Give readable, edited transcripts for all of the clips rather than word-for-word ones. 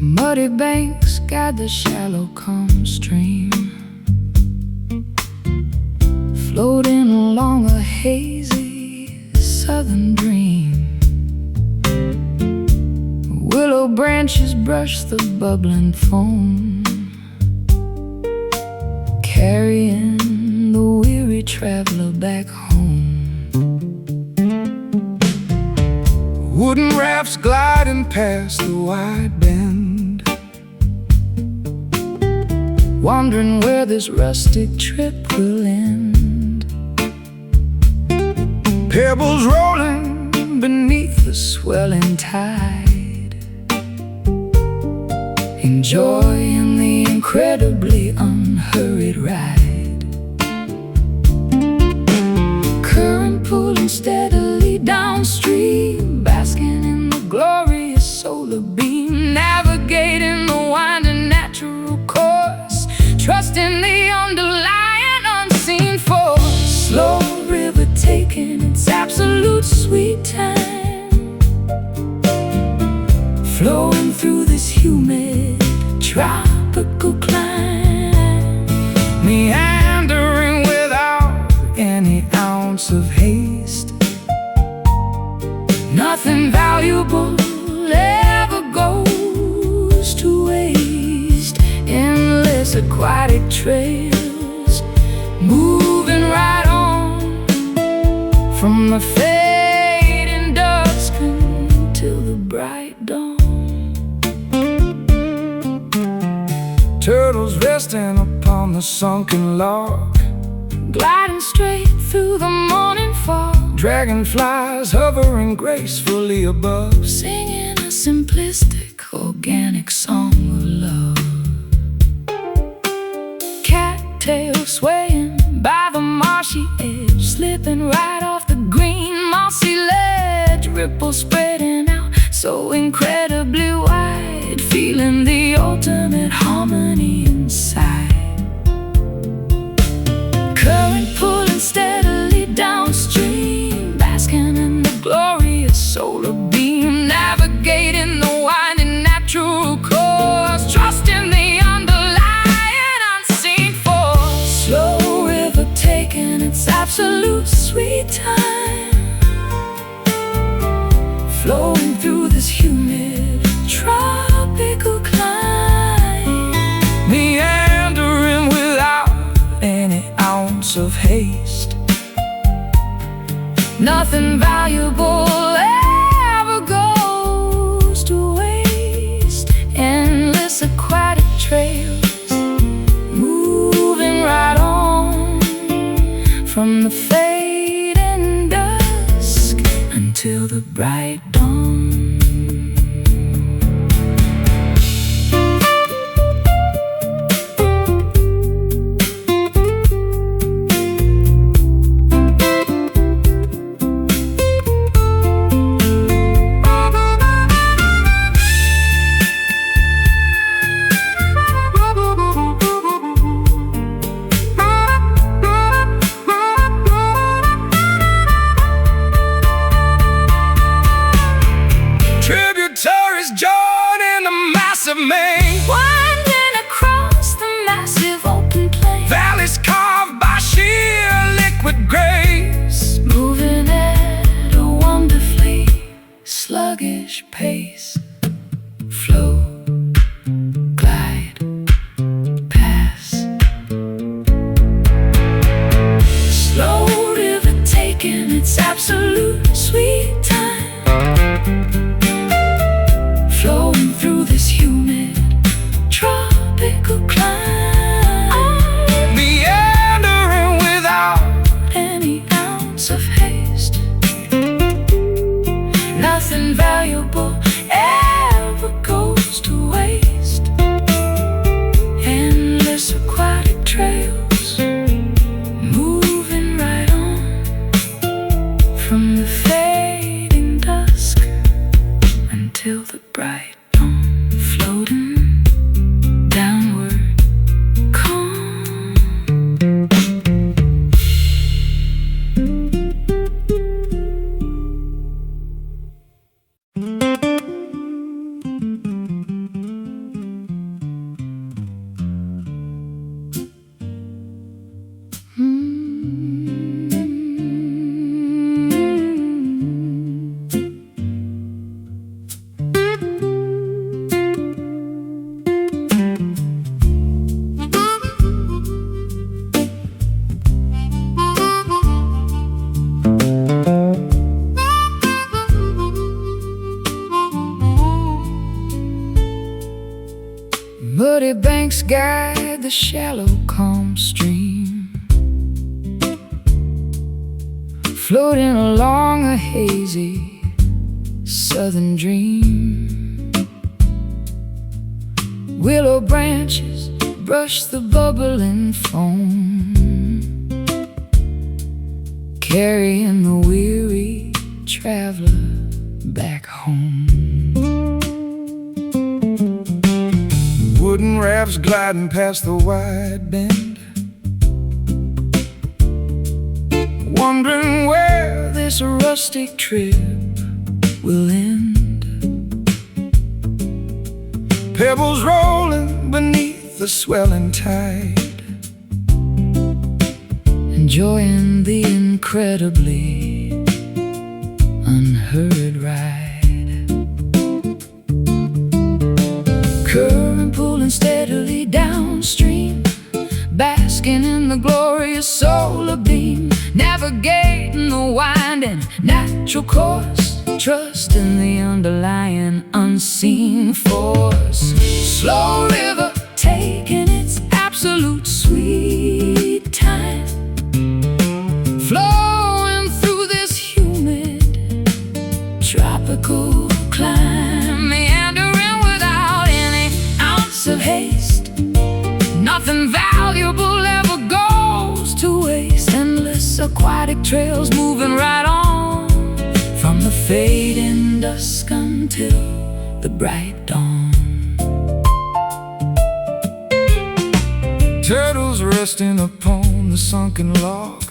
Muddy banks guide the shallow calm stream, floating along a hazy southern dream. Willow branches brush the bubbling foam, carrying the weary traveler back home. Wooden rafts gliding past the wide bend, wondering where this rustic trip will end. Pebbles rolling beneath the swelling tide, enjoying the incredibly unhurried ride. Current pulling steadily downstream, basking in the glorious solar beam, navigating the winding natural course, trusting the underlying unseen force. Slow river taking its absolute sweet time, flowing through this humid tropical climb, meandering without any ounce of haste. Nothing valuable ever goes to waste. Endless aquatic trails, moving right on from the fading dusk until the bright dawn. Turtles resting upon the sunken log, gliding straight through the morning fog. Dragonflies hovering gracefully above, singing a simplistic, organic song of love. Cattails swaying by the marshy edge, slipping right off the green mossy ledge. Ripples spreading out so incredibly wide, feeling the ultimate harmony inside. Current pulling steadily downstream, basking in the glorious solar beam, navigating the winding natural course, trusting the underlying unseen force. Slow river taking its absolute sweet time, flowing through this humid tropical climb, meandering without any ounce of haste. Nothing valuable ever goes to waste. Endless aquatic trails, moving right on from the fading dusk until the bright dawn. Joining the massive main, winding across the massive open plain. Valleys carved by sheer liquid grace, moving at a wonderfully sluggish pace. Flow, glide, pass. Slow river taking its absolute sweet time, flowing through this humid tropical climb, meandering without any ounce of haste. Nothing valuable ever goes to waste. Endless aquatic trails, moving right on from the fading dusk until the bright dawn, floating downward, calm. Muddy banks guide the shallow, calm stream, floating along a hazy southern dream. Willow branches brush the bubbling foam, carrying the weary traveler back home. Wooden rafts gliding past the wide bend, wondering where this rustic trip will end. Pebbles rolling beneath the swelling tide, enjoying the incredibly unheard ride. Current pulling steadily downstream, basking in the glorious solar beam, navigating the winding natural course, trusting the underlying unseen force. Slow river taking its absolute sweet time, flowing through this humid tropical climb, meandering without any ounce of haste. Nothing valuable ever goes to waste. Endless aquatic trails moving right on, from the fading dusk until the bright dawn. turtles resting upon the sunken log,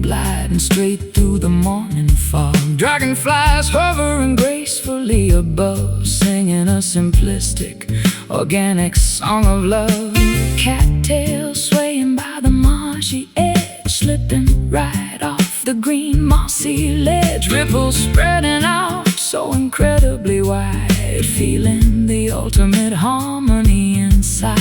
gliding straight through the morning fog. dragonflies hovering gracefully above, singing a simplistic, organic song of love. Cattails swaying by the marshy edge, slipping right off the green mossy ledge. Ripples spreading out so incredibly wide, feeling the ultimate harmony inside.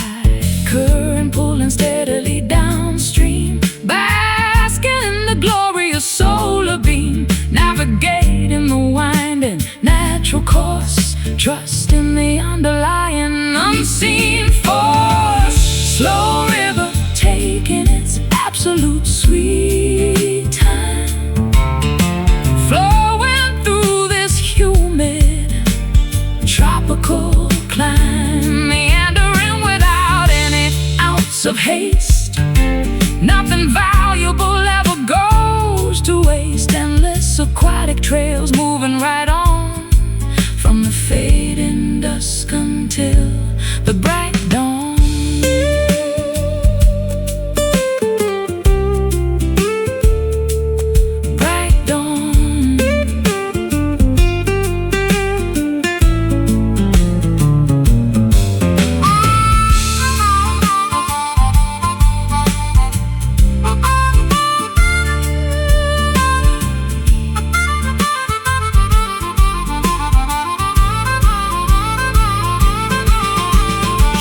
Current pulling steadily downstream, basking in the glorious solar beam, navigating the winding natural course, trusting the underlying unseen force. Slow river taking its absolute sweet time, flowing through this humid tropical climb, meandering without any ounce of haste. Nothing valuable ever goes to waste. Endless aquatic trails moving right on, from the fading dusk until the bright dawn. Bright dawn.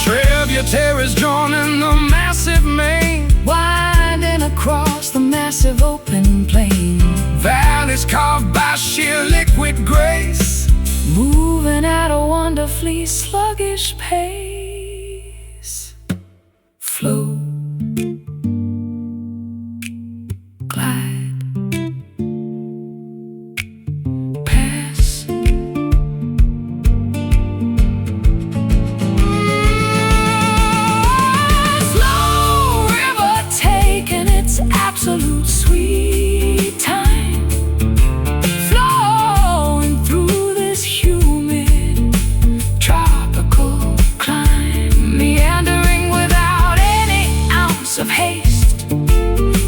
Tributaries joining the massive main, Winding across the massive open plain, valleys carved by sheer liquid grace, moving at a wonderfully sluggish pace. Flow, glide, pass. Slow river taking its absolute sweet time, flowing through this humid tropical climb, meandering without any ounce of haste.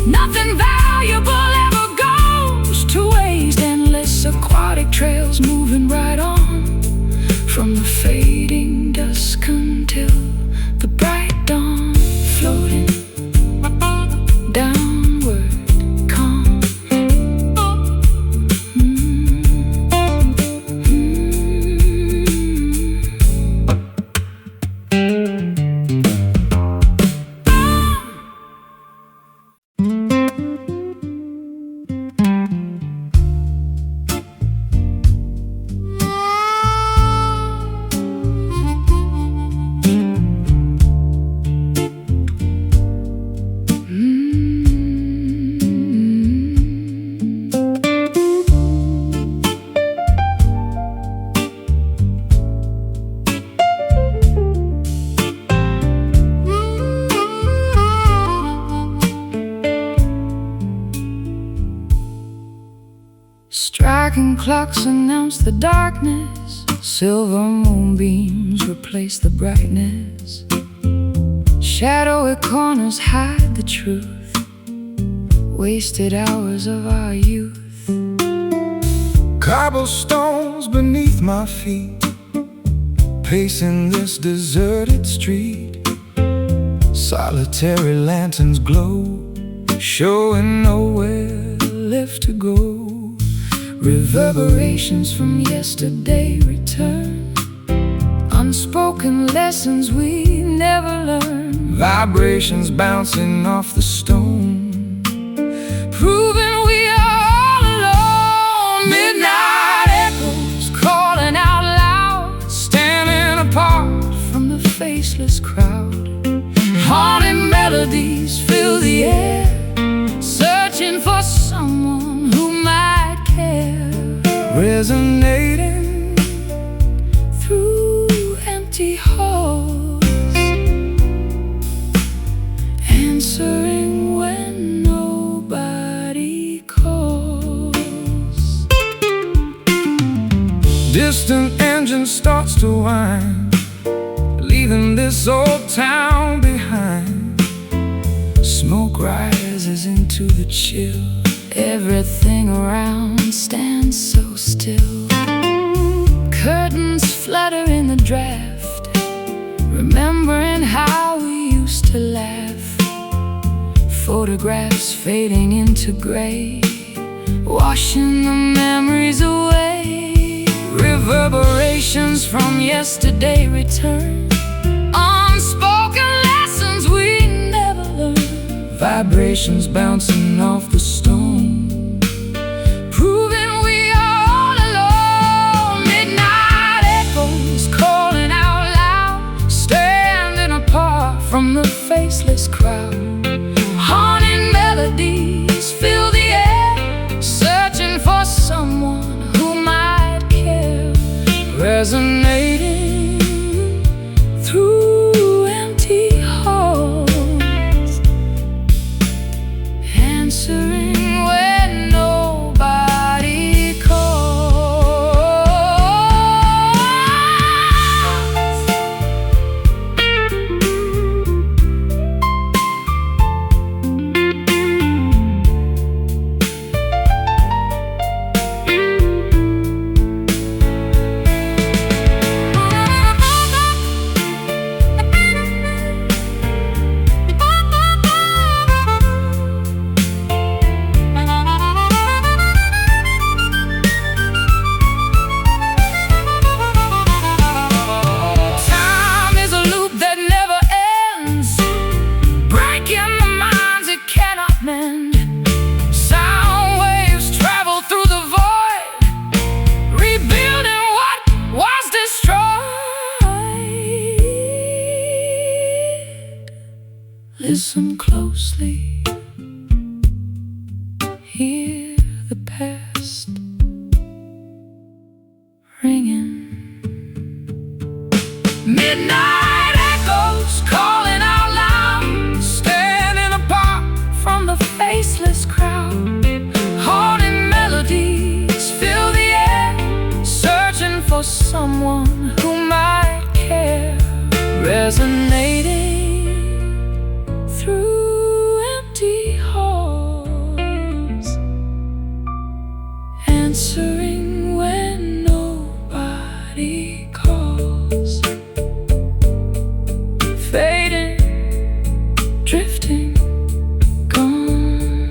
Nothing valuable ever goes to waste. Endless aquatic trails moving right on, from the fading dusk until the bright dawn, floating downward, calm. Striking clocks announce the darkness. Silver moonbeams replace the brightness. Shadowy corners hide the truth. Wasted hours of our youth. Cobblestones beneath my feet, pacing this deserted street. Solitary lanterns glow, showing nowhere left to go. Reverberations from yesterday return, unspoken lessons we never learned. Vibrations bouncing off the stone, proving we are all alone. Midnight echoes calling out loud, standing apart from the faceless crowd. Haunting melodies fill the air, searching for someone who might care. Resonating through empty halls, answering when nobody calls. Distant engine starts to whine, leaving this old town behind. Smoke rises into the chill, everything around stands so still. Curtains flutter in the draft, remembering how we used to laugh. Photographs fading into gray, washing the memories away. Reverberations from yesterday return, unspoken lessons we never learned. Vibrations bouncing off the stone, proving we are all alone. Midnight echoes calling out loud, standing apart from the faceless crowd. Haunting melodies fill the air, searching for someone who might care. Resonating through empty halls, answering when nobody calls. Time is a loop that never ends, breaking the minds it cannot mend. Sound waves travel through the void, rebuilding what was destroyed. Listen closely, hear the past ringing. Midnight echoes calling out loud, standing apart from the faceless crowd. Haunting melodies fill the air, searching for someone who might care. Resonating through empty halls, answering when nobody calls. Fading, drifting, gone.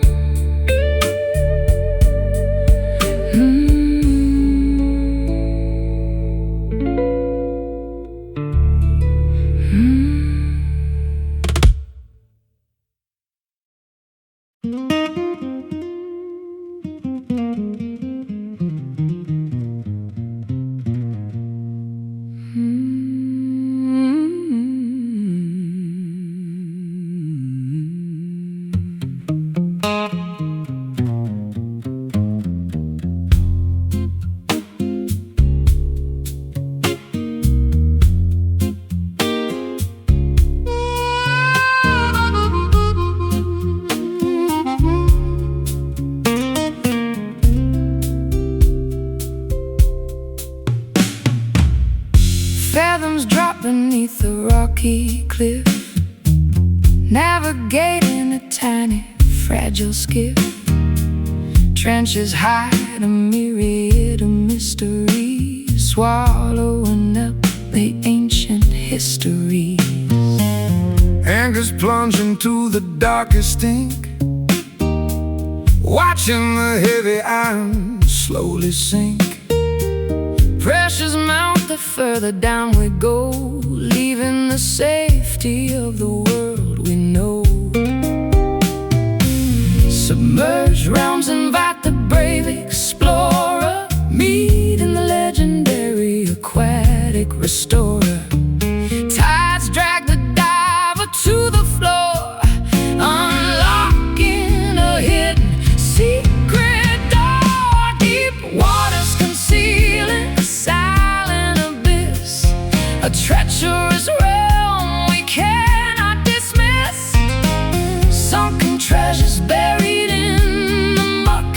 Fathoms drop beneath the rocky cliff, navigating a tiny, fragile skiff. Trenches hide a myriad of mysteries, swallowing up the ancient histories. Anchors plunge into the darkest ink, watching the heavy iron slowly sink. Pressures mount the further down we go, leaving the safety of the world we know. Submerged realms invite the brave explorer, meeting the legendary aquatic restorer. Tides drag the diver to the floor, unlocking a hidden secret door. Deep waters concealing a silent abyss, a treacherous realm we cannot dismiss. Sunken treasures buried in the muck,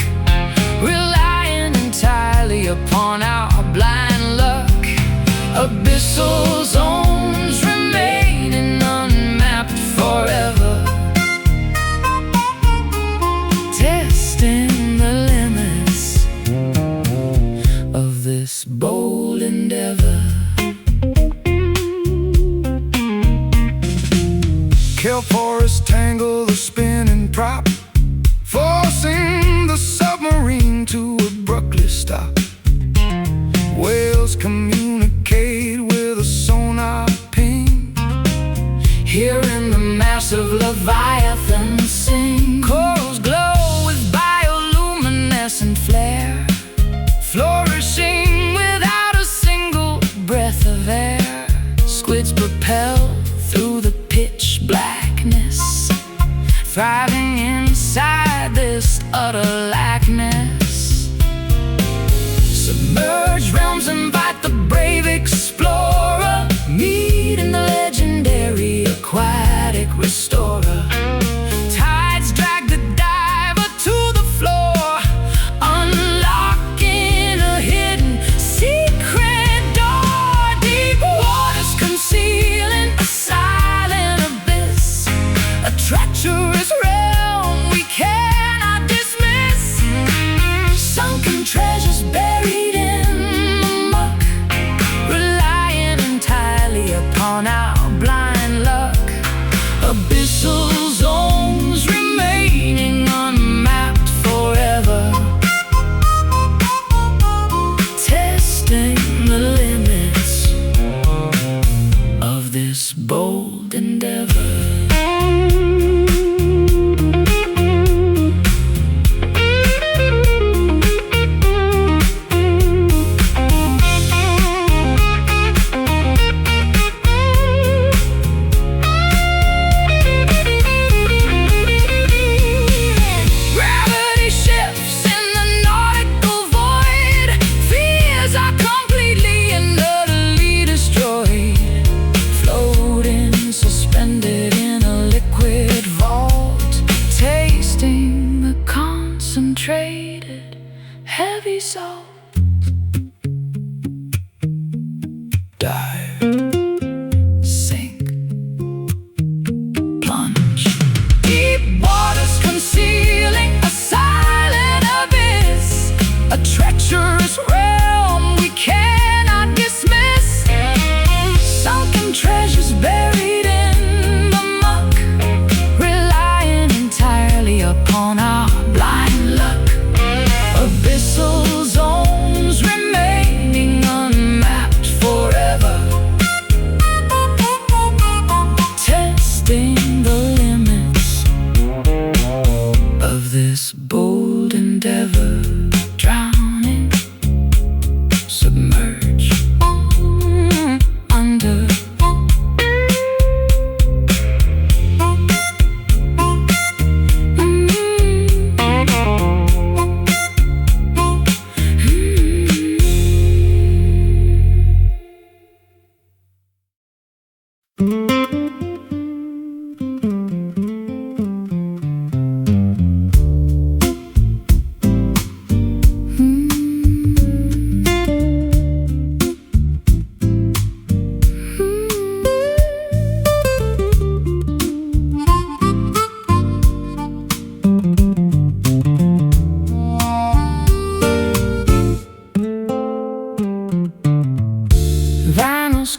relying entirely upon our blind luck. Abyssal zones remaining unmapped forever, testing the limits of this bold endeavor. Kelp forests tangle the spinning prop, forcing the submarine to abruptly stop. Whales communicate with a sonar ping, Hearing the massive leviathan sing. Corals glow with bioluminescent flare, flourishing without a single breath of air. Squids propel through the pitch blackness, thriving inside this utter lackness. Submerged realms invite the brave explorer, meeting the legendary aquatic restorer. Tides drag the diver to the floor, unlocking a hidden secret door. Deep waters concealing a silent abyss, a treacherous realm we cannot dismiss. Sunken treasures buried in the muck, relying entirely upon our blind luck. Abyssal zones remaining unmapped forever, testing the limits of this bold endeavor. Gravity shifts in the nautical void, fears are completely and utterly destroyed. Floating, suspended in a liquid vault, tasting the concentrated heavy salt. Dive, sink, plunge. Deep waters concealing a silent abyss, a treacherous realm we cannot dismiss. Sunken treasures buried in the muck, relying entirely upon our blind luck. Abyssal zones remaining unmapped forever, testing the limits of this bold endeavor. Drowning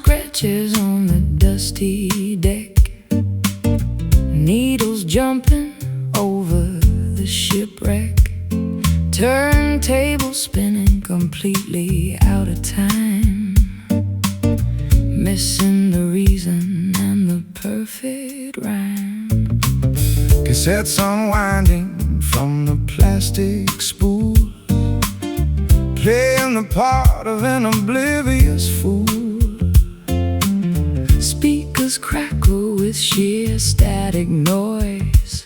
scratches on the dusty deck, needles jumping over the shipwreck, turntable spinning completely out of time, missing the reason and the perfect rhyme. Cassettes unwinding from the plastic spool, playing the part of an oblivious fool. Speakers crackle with sheer static noise,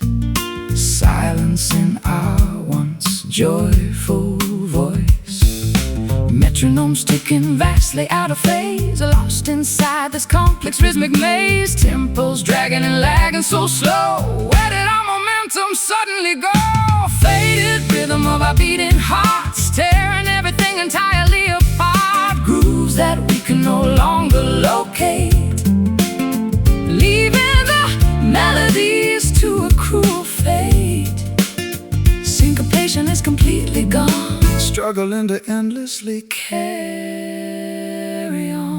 silencing our once joyful voice. Metronomes ticking vastly out of phase, lost inside this complex rhythmic maze. Tempos dragging and lagging so slow, where did our momentum suddenly go? Faded rhythm of our beating hearts, tearing everything entirely apart. Grooves that we can no longer locate, leaving the melodies to a cruel fate. Syncopation is completely gone, struggling to endlessly carry on.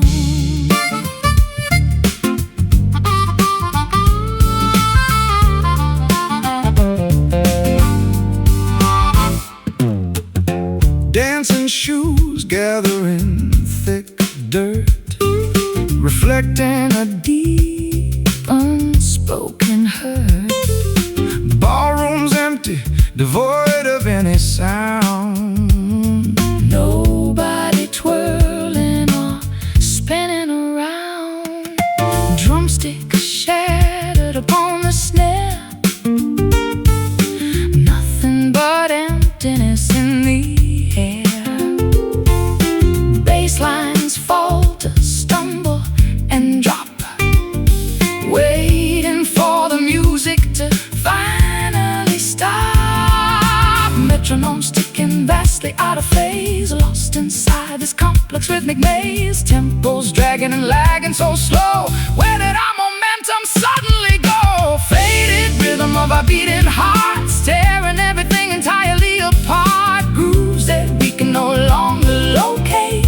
dancing shoes gathering thick dirt, reflecting a deep Unspoken hurt. ballroom's empty, devoid of any sound. Nobody twirling or spinning around. Drumsticks shattered upon the snare, nothing but emptiness in the air. Bass lines falter, stumble and drop, waiting for the music to finally stop. Metronomes ticking vastly out of phase, lost inside this complex rhythmic maze. Tempos dragging and lagging so slow, where did our momentum suddenly go? Faded rhythm of our beating hearts, tearing everything entirely apart. Grooves that we can no longer locate,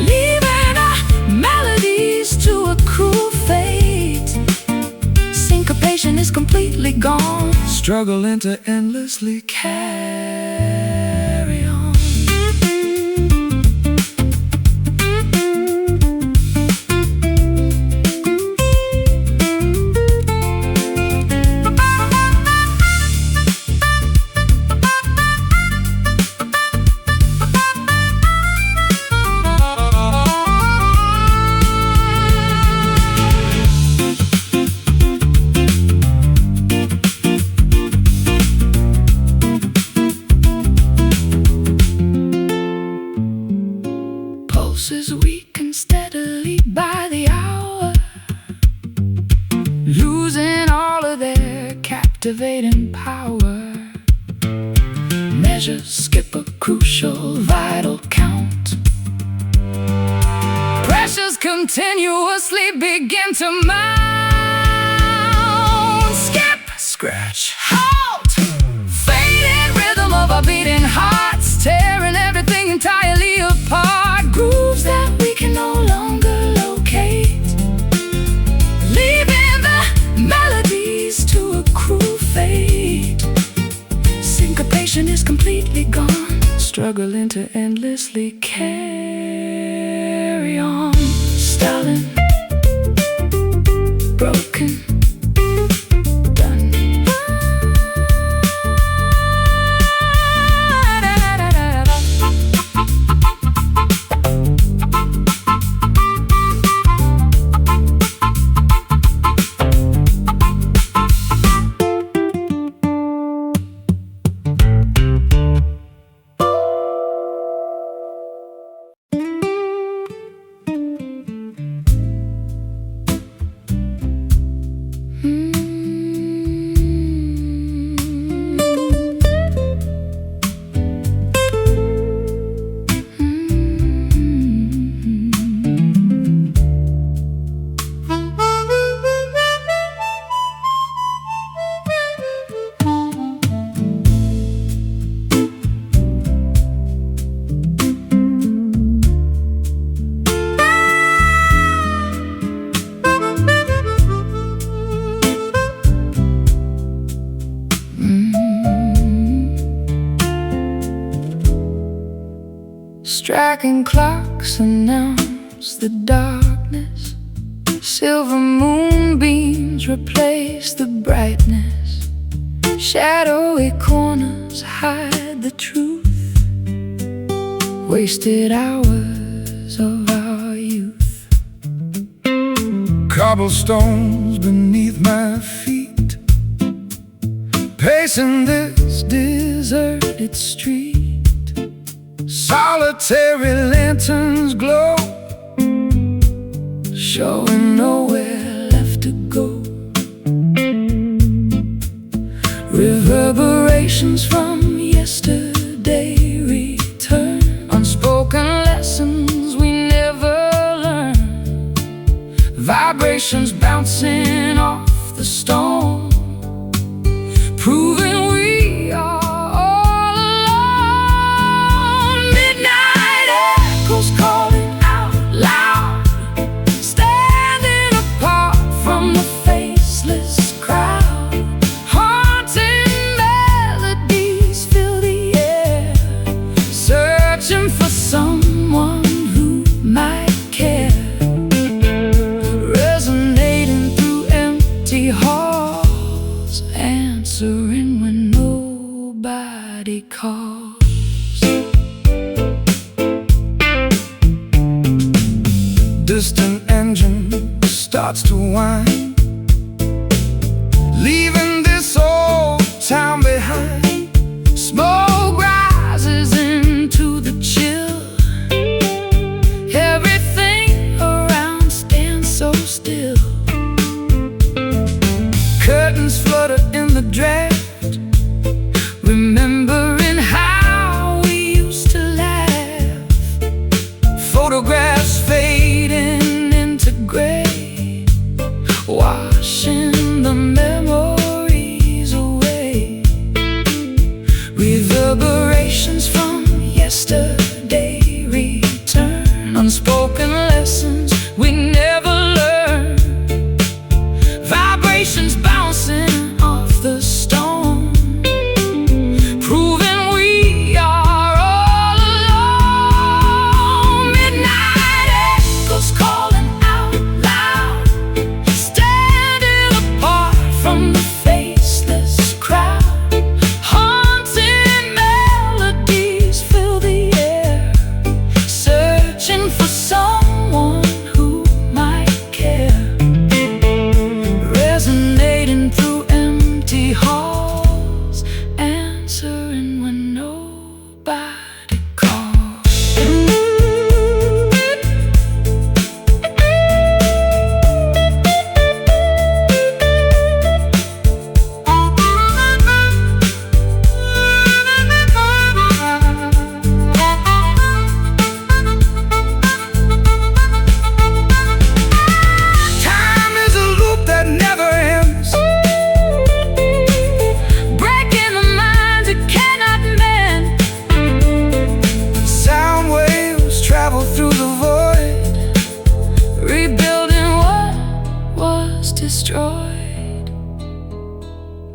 leaving our melodies to a cruel fate. Syncopation is completely gone, struggling to endlessly carry on. Pulses weaken steadily by the hour, losing all of their captivating power. Measures skip a crucial vital count, pressures continuously begin to mount. Skip, scratch, halt, faded rhythm of our beating hearts, tearing everything entirely apart. Grooves that we can no longer locate, leaving the melodies to a cruel fate. Syncopation is completely gone, struggling to endlessly carry on. Stalling, broken, done. Striking clocks announce the darkness. Silver moonbeams replace the brightness. Shadowy corners hide the truth. Wasted hours of our youth. Cobblestones beneath my feet, pacing this deserted street. Solitary lanterns glow, showing nowhere left to go. Reverberations from yesterday return. Unspoken lessons we never learned. Vibrations bouncing off the stone, proving we are all alone. Midnight echoes calling out loud, standing apart from the faceless crowd. Haunting melodies fill the air, searching for someone who might care. Resonating through empty halls, answering when nobody calls. distant engine starts to whine, leaving this old town behind. Smoke rises into the chill. Everything around stands so still. Curtains flutter in the draft, remembering how we used to laugh. photographs fading into gray, washing the memories away. Reverberations from yesterday return. Unspoken lessons we never learned. Vibrations bouncing off the stone, proving we are all alone. Midnight echoes calling out loud, standing apart from the faceless crowd. Haunting melodies fill the air, searching for someone who might care. Resonating through empty halls, answering when nobody calls. time is a loop that never ends. Breaking the minds it cannot mend. Sound waves travel through the void, Rebuilding what was destroyed.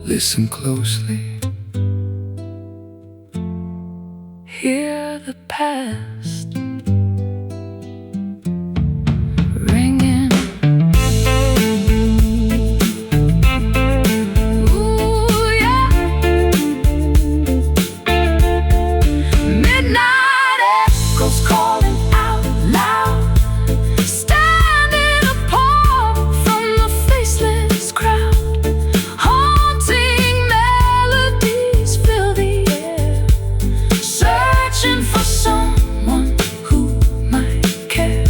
listen closely. Hear the past ringing. Ooh, yeah. Midnight echoes calling out loud, standing apart from the faceless crowd. Haunting melodies fill the air, searching for someone who might care.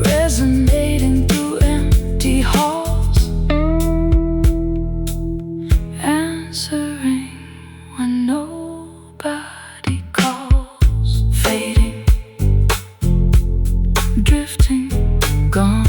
Resonating through empty halls, answering when nobody calls. Fading, drifting, gone.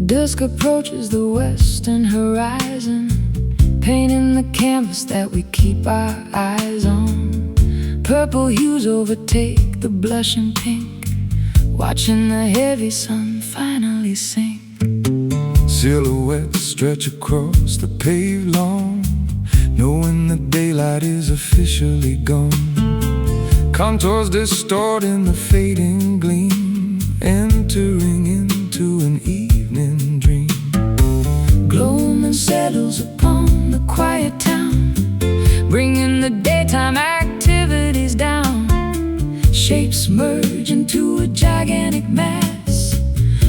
Dusk approaches the western horizon, painting the canvas that we keep our eyes on. Purple hues overtake the blushing pink, watching the heavy sun finally sink. Silhouettes stretch across the paved lawn, knowing the daylight is officially gone. Contours distort in the fading gleam, entering into an evening dream. Gloaming settles upon the quiet town, bringing the daytime activities down. Shapes merge into a gigantic mass,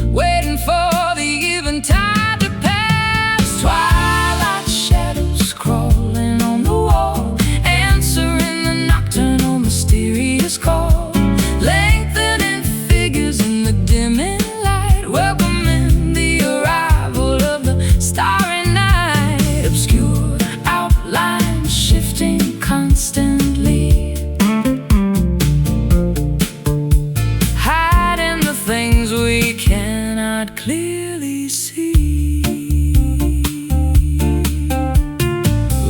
waiting for the eventide to pass. Twilight shadows crawling on the wall, answering the nocturnal mysterious call. Lengthening figures in the dimming light, welcoming the arrival of the starry night. Obscure outlines shifting constantly, hiding the things we cannot clearly see.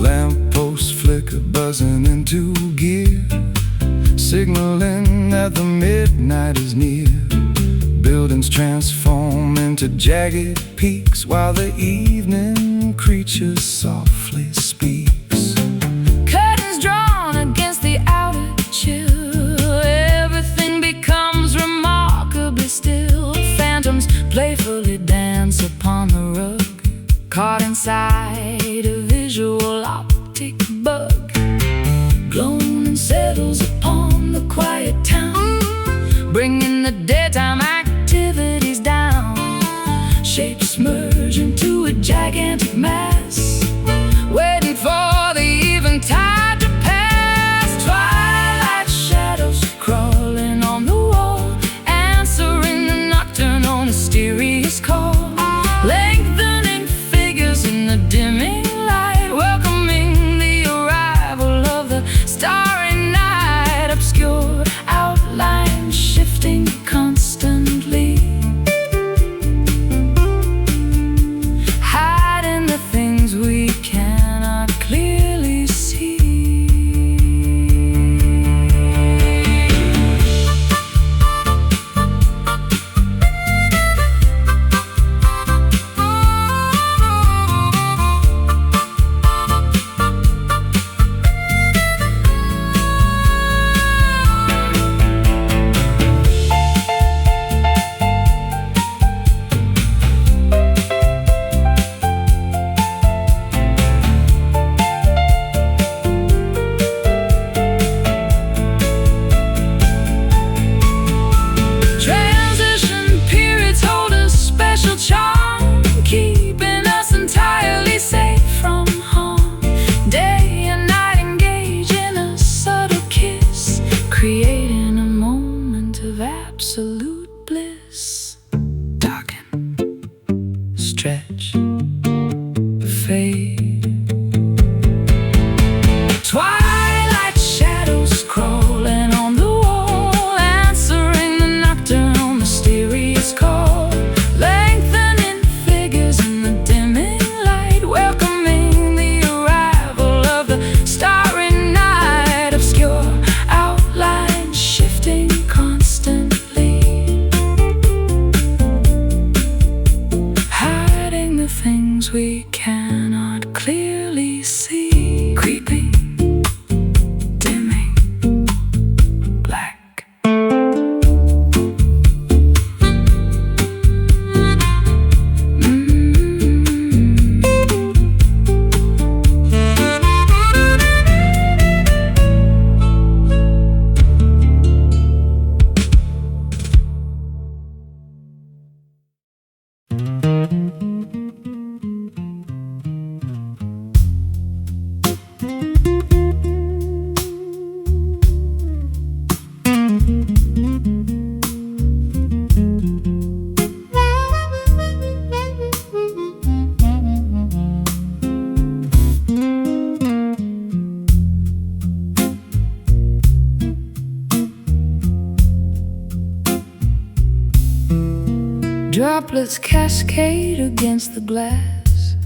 Lampposts flicker, buzzing into gear, signaling that the midnight is near. Buildings transform into jagged peaks, while the evening creature softly speaks. Curtains drawn against the outer chill, everything becomes remarkably still. Phantoms playfully dance upon the rug, caught inside a visual optic bug. Gloaming settles upon the quiet town, bringing the daytime activities down. Shapes merge into a gigantic mass, waiting for the eventide to pass. Twilight shadows crawling on the wall, answering the nocturnal mysterious call. Lengthening figures in the dimming light, welcoming the arrival of the starry night. Obscure outlines shifting constantly, hiding the things we cannot clearly see. Transition periods hold a special charm, keeping us entirely safe from harm. Day and night engage in a subtle kiss, creating a moment of absolute bliss. Darken, stretch, fade. Twilight shadows crawling on the wall, answering the nocturnal mysterious call. Lengthening figures in the dimming light, welcoming the arrival of the starry night. Obscure outlines shifting constantly, hiding the things we cannot clearly see. Creeping, dimming, black. droplets cascade against the glass,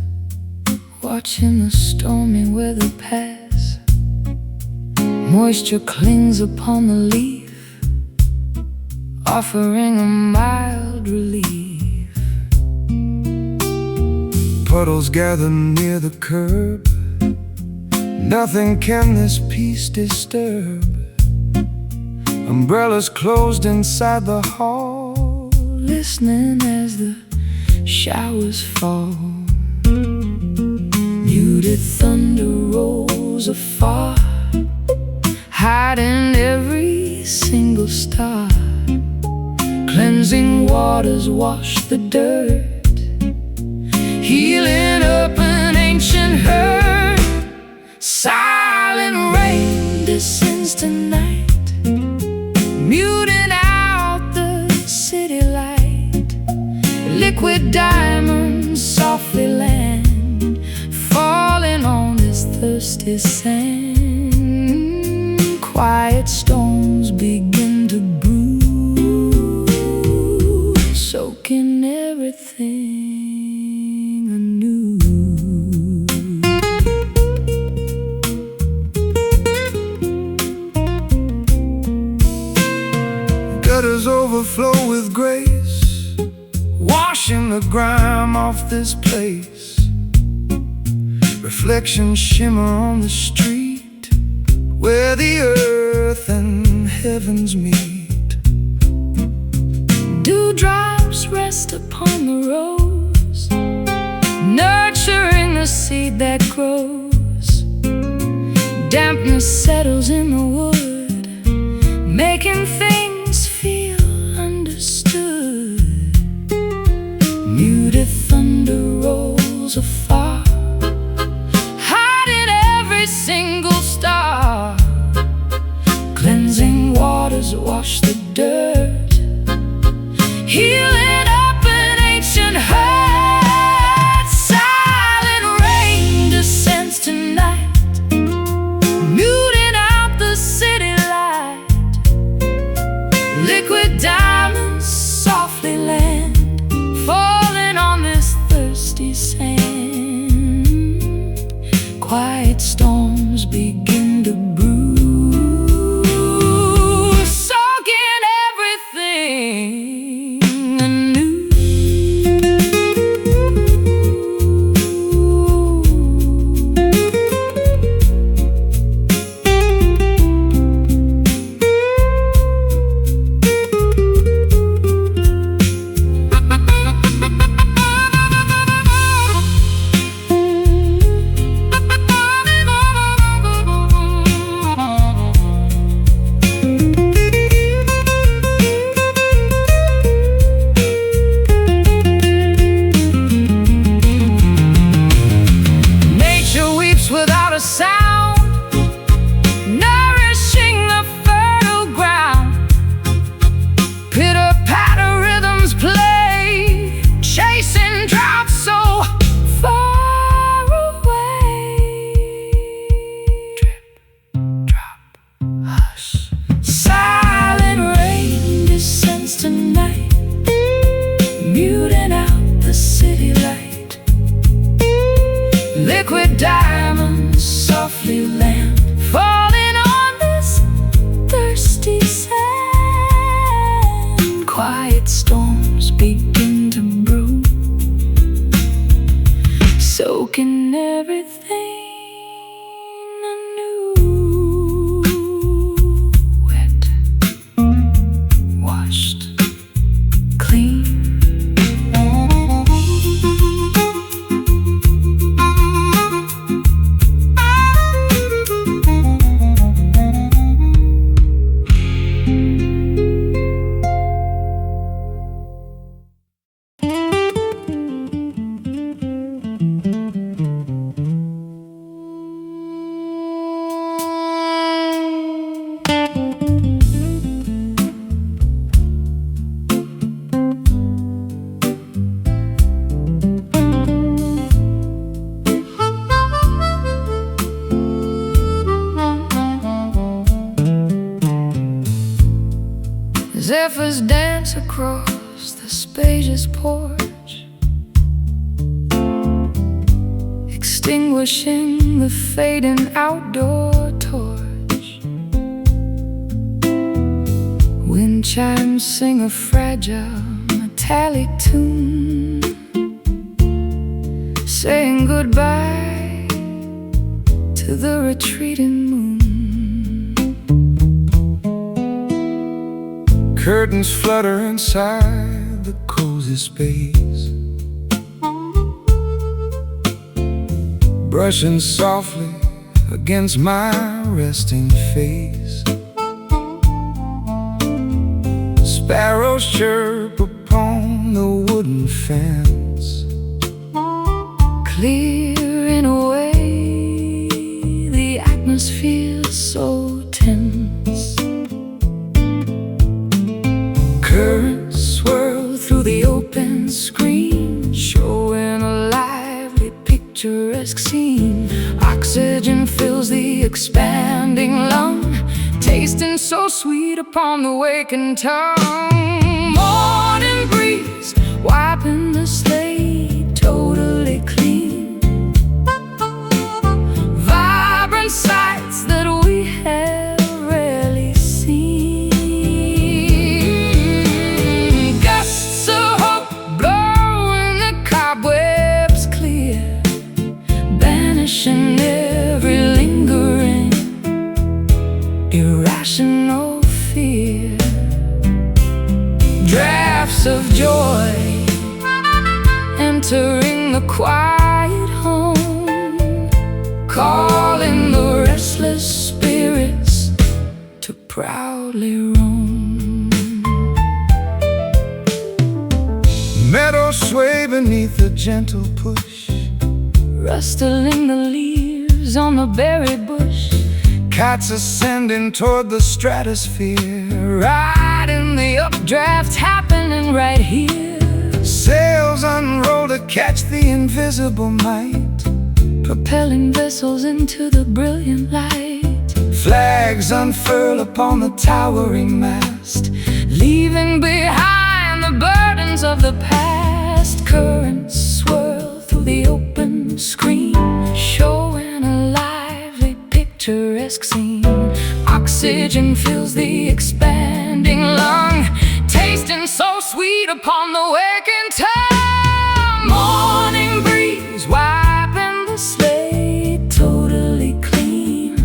watching the stormy weather pass. Moisture clings upon the leaf, offering a mild relief. Puddles gather near the curb, nothing can this peace disturb. Umbrellas closed inside the hall, listening as the showers fall. Muted thunder rolls afar, hiding every single star. Cleansing waters wash the dirt, healing up an ancient hurt. Silent rain descends tonight, muting out the city light. Liquid diamonds softly land, falling on this thirsty sand. Quiet storms begin to brew, soaking everything anew. Gutters overflow with grace, washing the grime off this place. Reflections shimmer on the street, where the earth and heavens meet. Dewdrops rest upon the rose, nurturing the seed that grows. Dampness settles in the wood, making things feel understood. Muted thunder rolls afar, hiding every single star. Cleansing waters wash the dirt, healing up an ancient hurt. Silent rain descends tonight, muting out the city light. Liquid diamonds softly land, falling on this thirsty sand. Quiet storms begin to brew, soaking everything anew. Nature weeps without a sound, nourishing the fertile ground. Pitter-patter rhythms play, chasing droughts so far away. Drip, drop, hush. Silent rain descends tonight, muting out the city light. Liquid diamonds softly land, falling on this thirsty sand. Quiet storms begin to brew, soaking everything anew. Wet, washed, clean. Zephyrs dance across the spacious porch, extinguishing the fading outdoor torch. Wind chimes sing a fragile metallic tune, saying goodbye to the retreating moon. Curtains flutter inside the cozy space, brushing softly against my resting face. Sparrows chirp upon the wooden fence, clearing away the atmosphere so tense. Currents swirl through the open screen, showing a lively, picturesque scene. Oxygen fills the expanding lung, tasting so sweet upon the waking tongue. Morning breeze wiping the slate totally clean, vibrant sights that we have rarely seen. Gusts of hope blowing the cobwebs clear, banishing every lingering irrational fear. Drafts of joy entering the quiet home, calling the restless spirits to proudly roam. meadows sway beneath a gentle push, rustling the leaves on the berry bush. cats ascending toward the stratosphere, Riding the updraft happening right here. sails unroll to catch the invisible might, Propelling vessels into the brilliant light. flags unfurl upon the towering mast, Leaving behind the burdens of the past. Currents swirl through the open screen, showing a lively, picturesque scene. Oxygen fills the expanding lung, tasting so sweet upon the waking tongue. Morning breeze wiping the slate totally clean,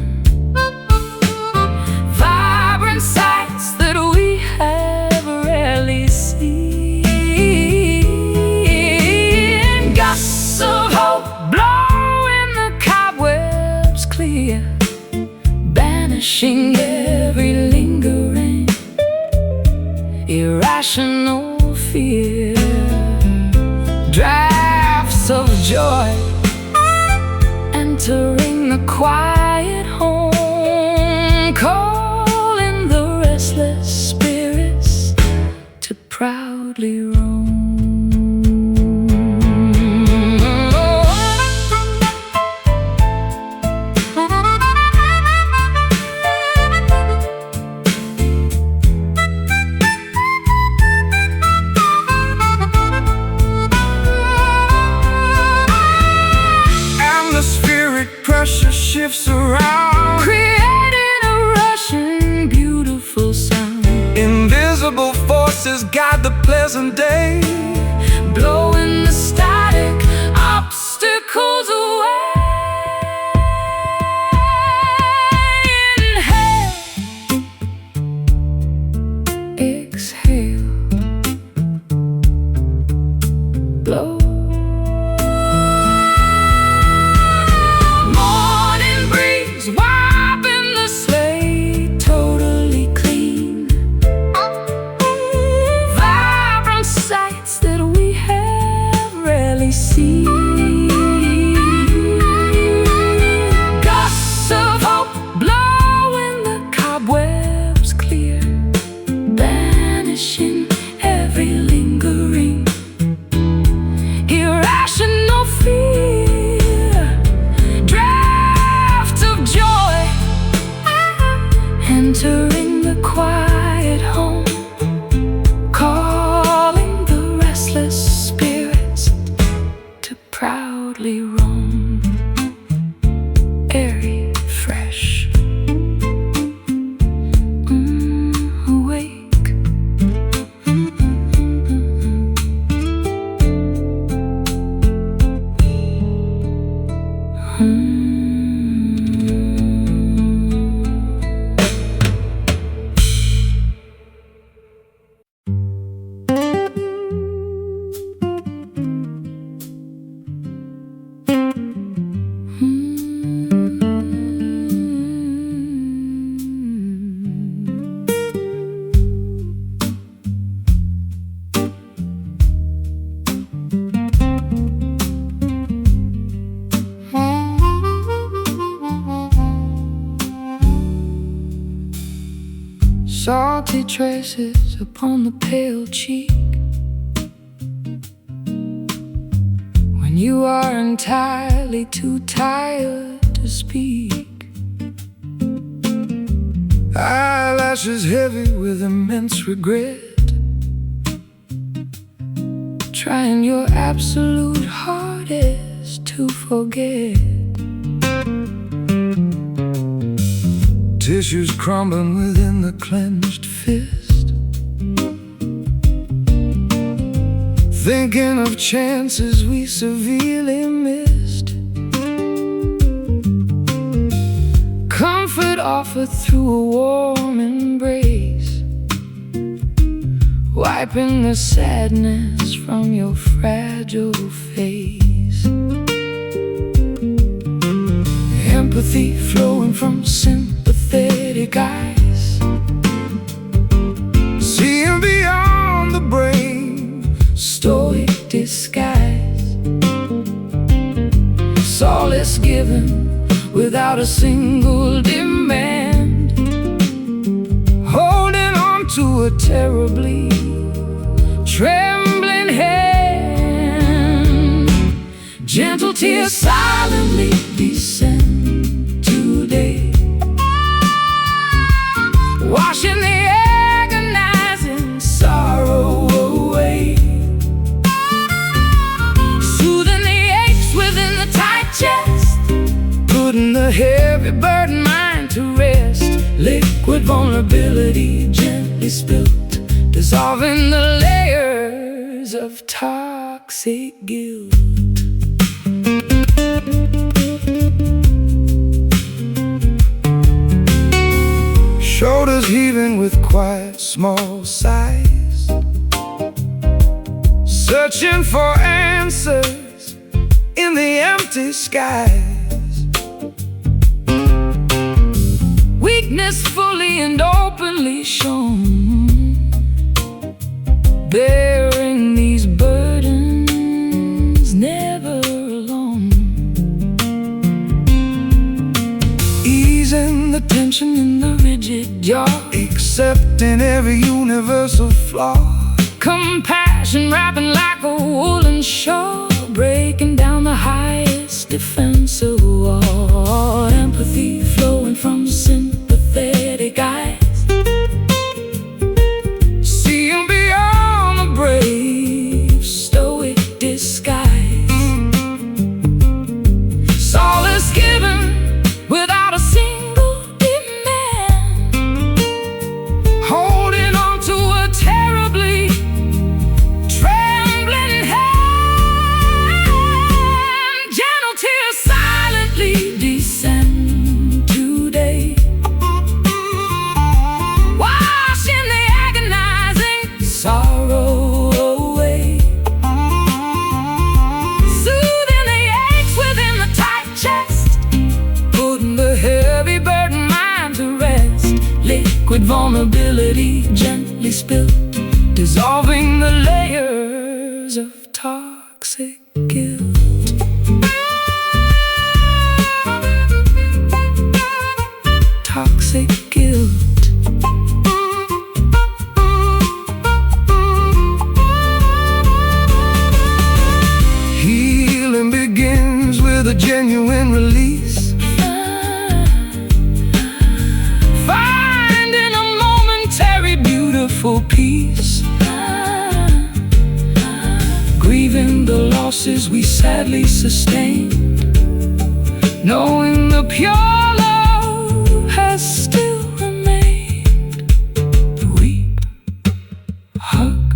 vibrant sights that we have rarely seen. Gusts of hope blowing the cobwebs clear, banishing every lingering irrational fear. Drafts of joy entering the quiet home, calling the restless spirits to proudly roam. pressure shifts around, creating a rushing, beautiful sound. Invisible forces guide the pleasant day, blowing the static obstacles away. Inhale, exhale, blow. Gusts of hope blowing the cobwebs clear, banishing every lingering irrational fear. Drafts of joy entering the quiet home, calling the restless spirits to proudly roam. salty traces upon the pale cheek. When you are entirely too tired to speak. Eyelashes heavy with immense regret, trying your absolute hardest to forget. Tissues crumbling within the clenched fist, thinking of chances we severely missed. Comfort offered through a warm embrace, wiping the sadness from your fragile face. Empathy flowing from sympathetic eyes, seeing beyond the brave, stoic disguise. Solace given without a single demand, holding on to a terribly trembling hand. Gentle tears silently descend today, washing the agonizing sorrow away, soothing the aches within the tight chest, putting the heavy burden mind to rest. Liquid vulnerability gently spilt, dissolving the layers of toxic guilt. Shoulders heaving with quiet small sighs, searching for answers in the empty skies. Weakness fully and openly shown, bearing these burdens never alone. Easing the tension in the rigid jaw, accepting every universal flaw. Compassion wrapping like a woolen shawl, breaking down the highest defensive wall. Empathy flowing from sympathetic eyes, seeing beyond the brave, stoic disguise. Solace given without a single demand, holding on to a terribly trembling hand. Gentle tears silently descend today, washing the agonizing sorrow away, soothing the aches within the tight chest, putting the heavy burden mind to rest. Liquid vulnerability gently spilt, dissolving the layers of toxic guilt. Toxic guilt. Healing begins with a genuine release, finding a momentary beautiful peace, grieving the losses we sadly sustained, knowing the pure love has still remained. Weep, hug,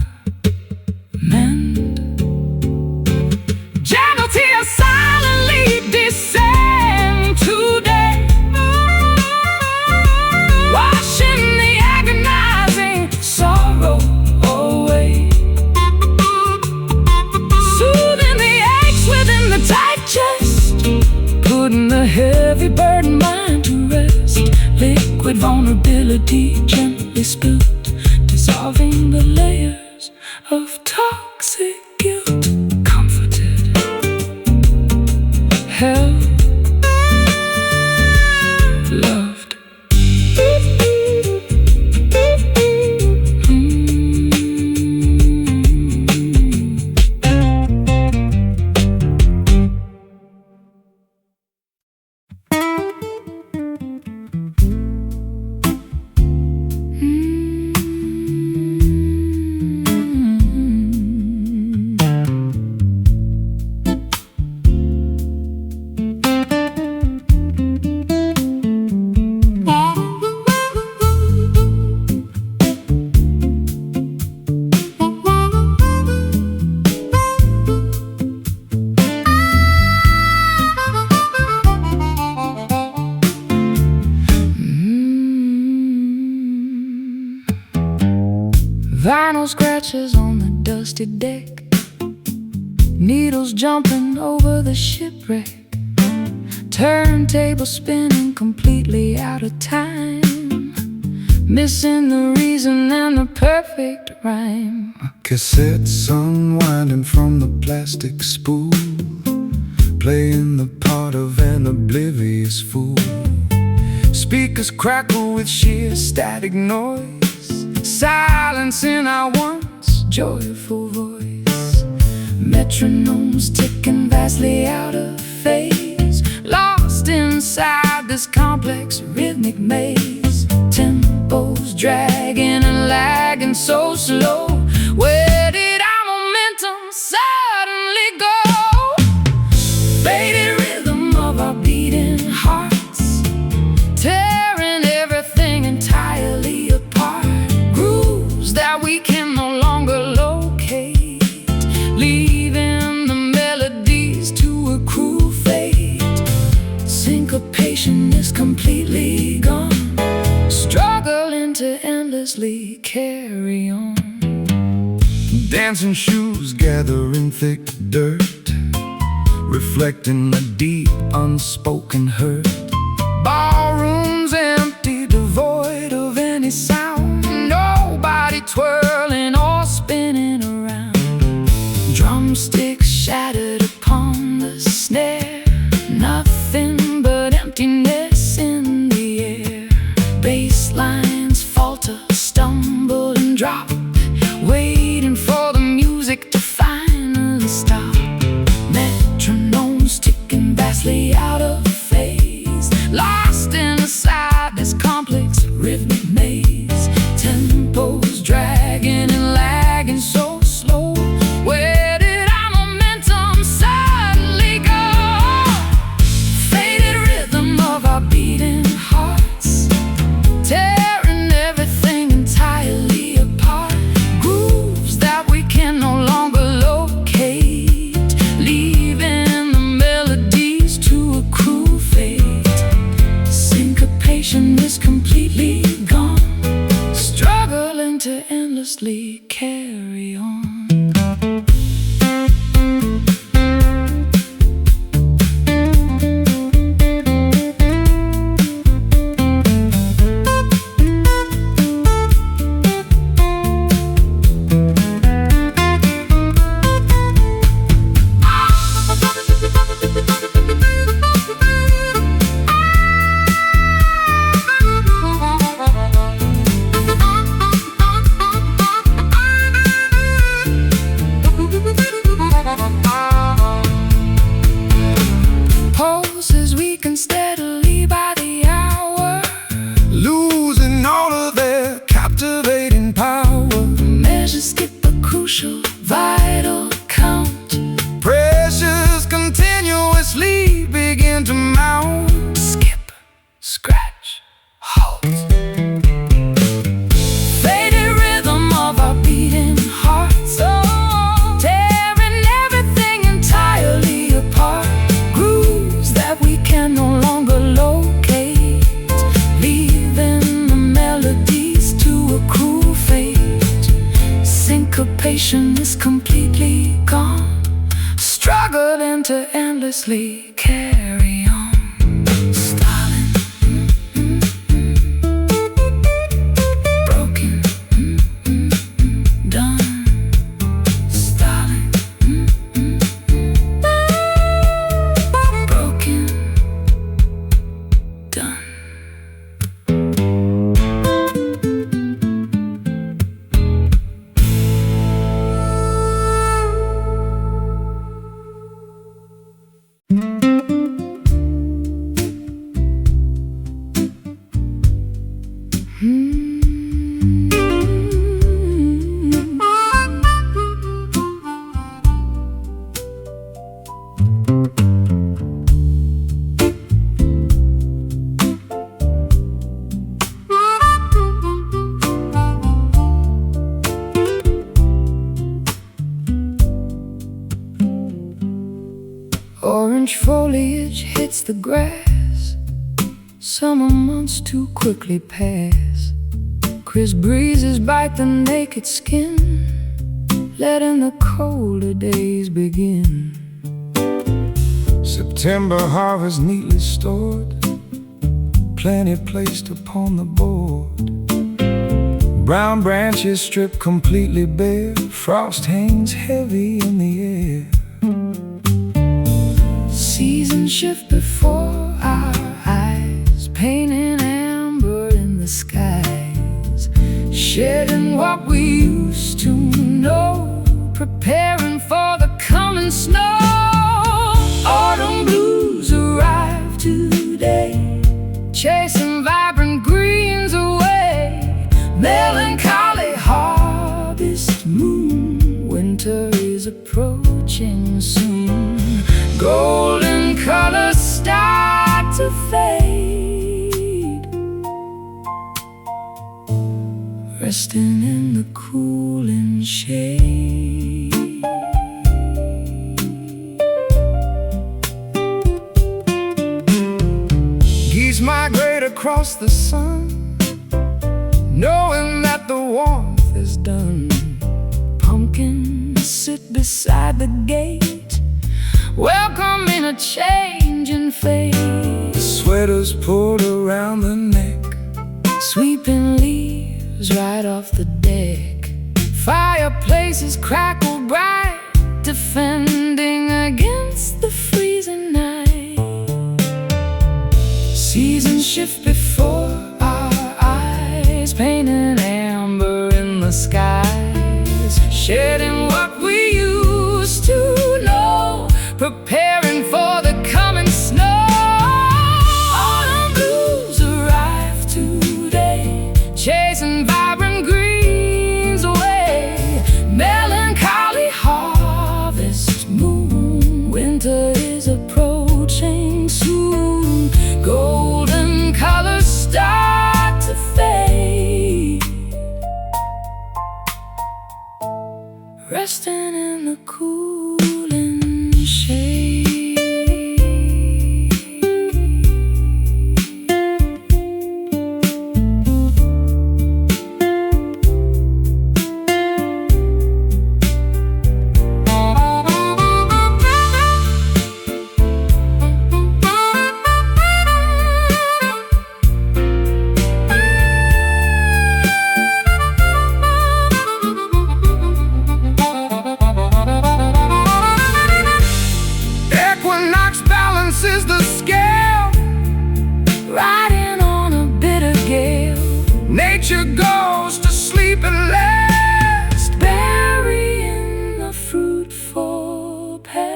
mend. Gentle tears silently descend today, washing the agonizing sorrow away, soothing the aches within the tight chest, putting the heavy burden mind to rest. Liquid vulnerability gently spilt, dissolving the layers of toxic guilt. Comforted, held, loved. scratches on the dusty deck, needles jumping over the shipwreck, turntable spinning completely out of time, missing the reason and the perfect rhyme. Cassettes unwinding from the plastic spool, playing the part of an oblivious fool. Speakers crackle with sheer static noise, silencing our once joyful voice. Metronomes ticking vastly out of phase, lost inside this complex rhythmic maze. Tempos dragging and lagging so slow. Where did our momentum suddenly go? Faded rhythm of our beating hearts, tearing everything entirely apart. Grooves that we can no longer locate, leaving the melodies to accrue fate. Syncopation is completely gone, struggling to endlessly carry on. Dancing shoes gathering thick dirt, reflecting the deep unspoken hurt. Ballrooms empty, devoid of any sound, nobody twirling or spinning around. Drumsticks shattered upon the snare, nothing but emptiness in the air. Bass lines falter, stumble and drop, waiting for the music to finally stop. Metronomes ticking vastly out of phase, lost inside this complex rhythmic maze. Tempos dragging and lagging so slow. Where did our momentum suddenly go? Faded rhythm of our beating hearts, tearing everything entirely apart. Grooves that we can no longer locate, leaving the melodies to accrue fate. Syncopation is completely gone, struggling to endlessly carry on. Pulses weaken steadily by the hour, losing all of their captivating power. Measures skip a crucial, vital count. Pressures continuously begin to mount. Skip, scratch, halt. Faded rhythm of our beating hearts, tearing everything entirely apart. Grooves that we can no longer locate, leaving the melodies to accrue fate. Syncopation is completely gone, struggling to endlessly carry on. Stalling, broken, done. Stalling, broken, done. Orange foliage hits the grass, summer months too quickly pass. Crisp breezes bite the naked skin, letting the colder days begin. September harvest neatly stored, plenty placed upon the board. Brown branches stripped completely bare, frost hangs heavy in the air. Seasons shift before our eyes, painting amber in the skies, shedding what we used to know, preparing for the coming snow. Autumn blues arrive today, chasing vibrant greens away. Melancholy harvest moon, winter is approaching soon. Golden colors start to fade, resting in the cooling shade. Geese migrate across the sun, knowing that the warmth is done. Pumpkins sit beside the gate, welcoming a change in fate. Sweaters pulled around the neck, sweeping leaves right off the deck. Fireplaces crackle bright, defending against the freezing night. Seasons shift before our eyes, painting amber in the skies, shedding what we used to know, preparing for the coming snow. Autumn blues arrive today, chasing vibrant greens away. Melancholy harvest moon, winter is approaching soon. Golden colors start to fade, resting in the cooling shade. Equinox balances the scale, Riding on a bitter gale, nature goes to sleep at last. burying the fruitful past.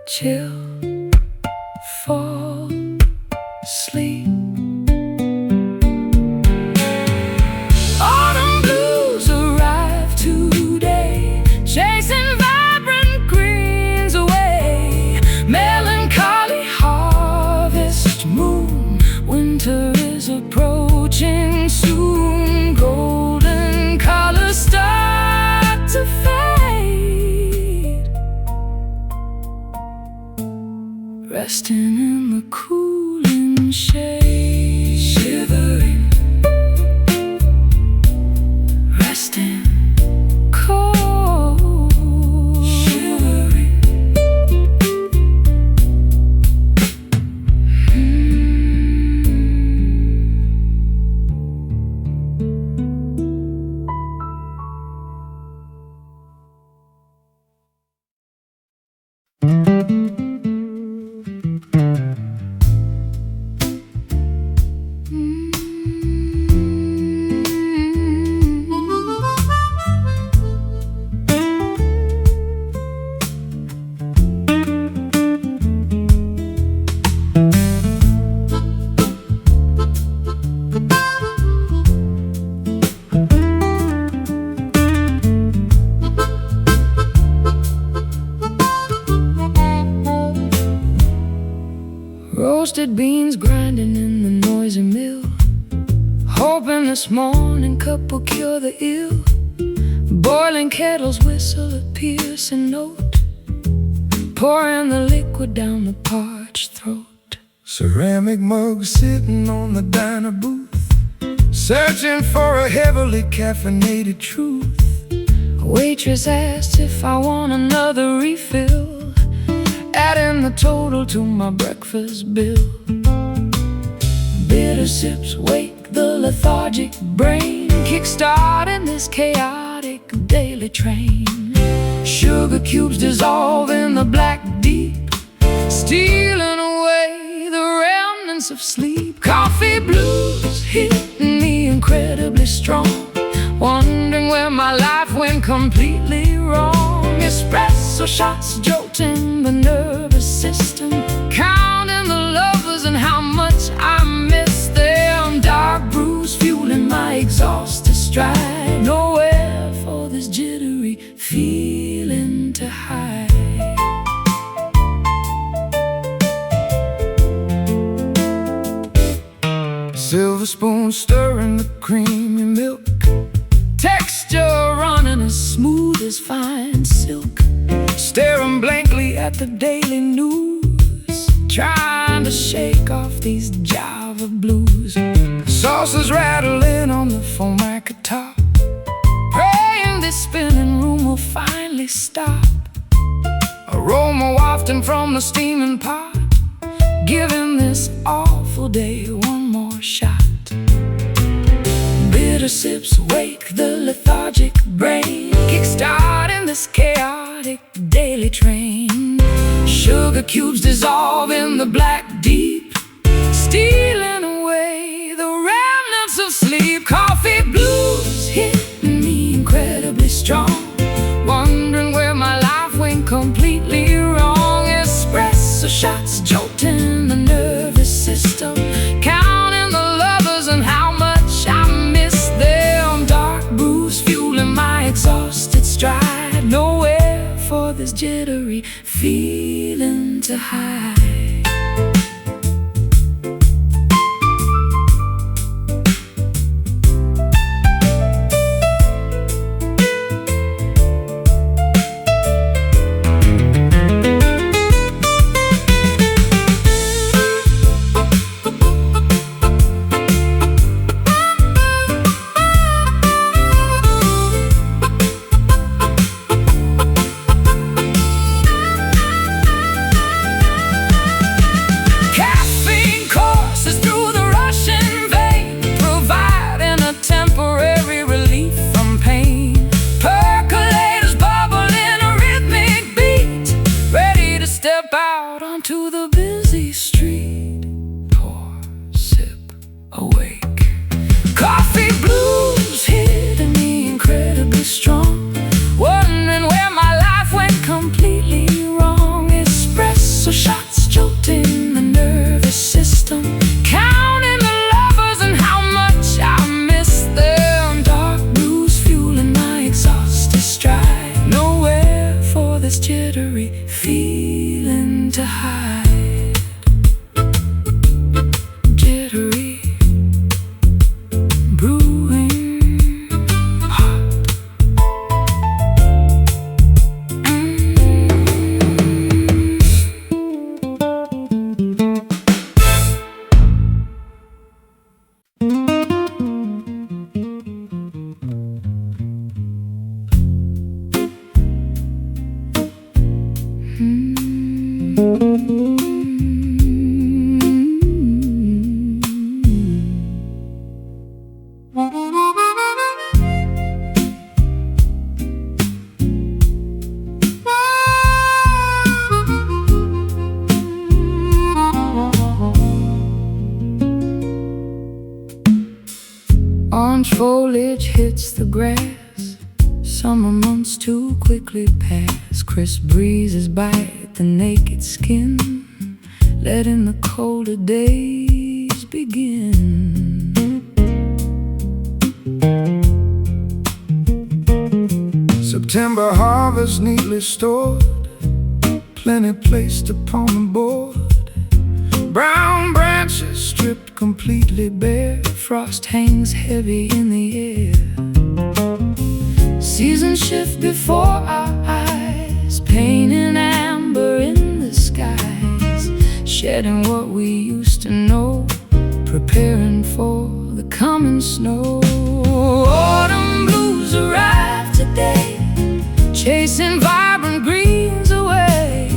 Chill, fall, sleep. Autumn blues arrive today, chasing vibrant greens away. Melancholy harvest moon, winter is approaching soon. Golden colors start to fade, resting in the cooling shade. Shivering, resting, cold. Shivering. Roasted beans grinding in the noisy mill, hoping this morning cup will cure the ill. Boiling kettles whistle a piercing note, pouring the liquid down the parched throat. Ceramic mug sitting on the diner booth, searching for a heavily caffeinated truth. A waitress asked if I want another refill, adding the total to my breakfast bill. Bitter sips wake the lethargic brain, kickstarting this chaotic daily train. Sugar cubes dissolve in the black deep, stealing away the remnants of sleep. Coffee blues hit me incredibly strong, wondering where my life went completely wrong. Espresso shots jolting the nervous system, counting the lovers and how much I miss them. Dark brews fueling my exhausted stride, nowhere for this jittery feeling to hide. Silver spoon stirring the creamy milk, Texture running as smooth as fine silk. staring blankly at the daily news, Trying to shake off these Java blues. saucers rattling on the formica top, Praying this spinning room will finally stop. aroma wafting from the steaming pot, Giving this awful day one more shot. Bitter sips wake the lethargic brain, kickstarting this chaotic daily train. sugar cubes dissolve in the black deep, Stealing away the remnants of sleep. Coffee blues hit me incredibly strong, wondering where my life went completely wrong. Espresso shots jolting the nervous system, counting the lovers and how much I miss them. Dark brews fueling my exhausted stride, nowhere for this jittery feeling to hide. To the busy street, pour, sip, awake. Coffee blues hitting me incredibly strong, wondering where my life went completely wrong. Espresso shots jolting the nervous system, counting the lovers and how much I miss them. Dark blues fueling my exhausted stride, nowhere for this jittery feeling to hide. Jittery, brewing, hot. Orange foliage hits the grass, summer months too quickly pass. Crisp breezes bite the naked skin, letting the colder days begin. September harvest neatly stored, plenty placed upon the board. Brown branches stripped completely bare, Frost hangs heavy in the air. Seasons shift before our eyes, pain and amber in the skies. shedding what we used to know, preparing for the coming snow. Autumn blues arrive today, chasing vibrant greens away.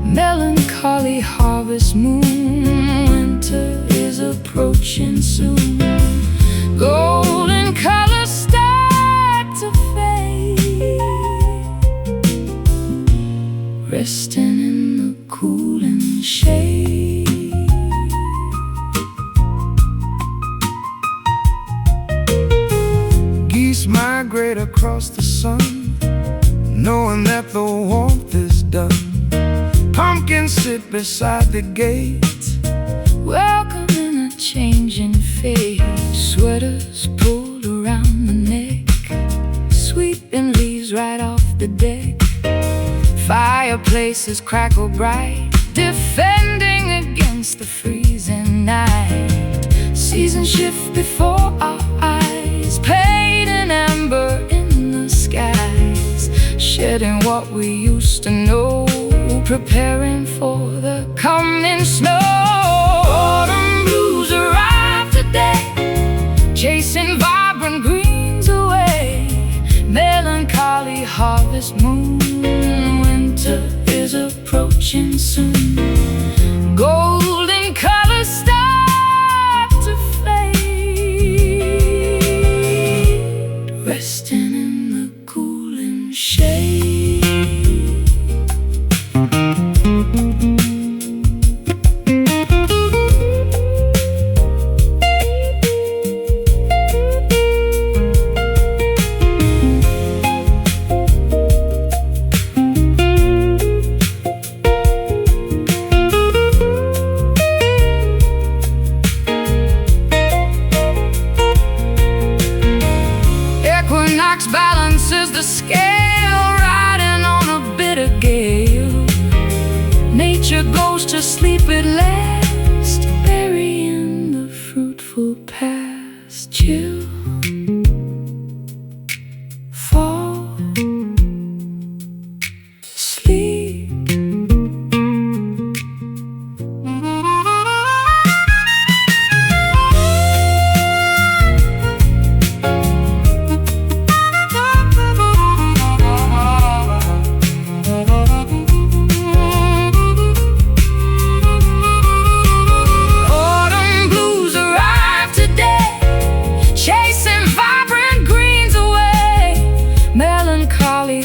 Melancholy harvest moon, winter is approaching soon. Golden colors start to fade, resting in the cooling shade. Geese migrate across the sun, knowing that the warmth is done. Pumpkins sit beside the gate, welcoming a changing fate. Sweaters pulled around the neck, sweeping leaves right off the deck. Fireplaces crackle bright, defending against the freezing night. Seasons shift before our eyes, paint an amber in the skies, shedding what we used to know, preparing for the coming snow. Autumn blues arrive today, chasing vibrant greens away. Melancholy harvest moon, winter is approaching soon. Golden colors start to fade, resting in the cooling shade. Balances the scale, riding on a bitter gale. Nature goes to sleep at last, burying the fruitful past. Chill, fall, sleep.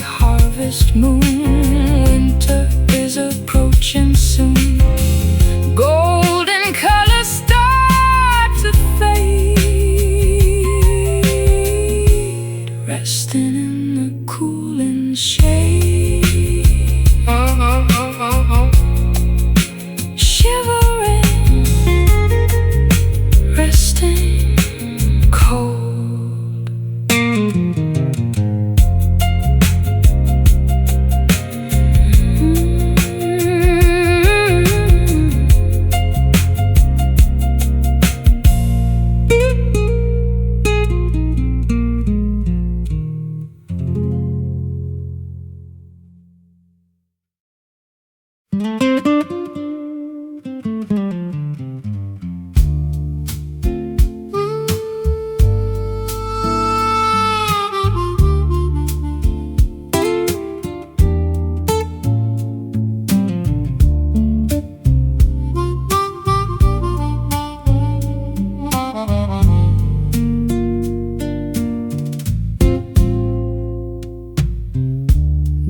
Harvest moon, winter is approaching soon. Golden colors start to fade, resting in the cooling shade. Shivering, resting cold.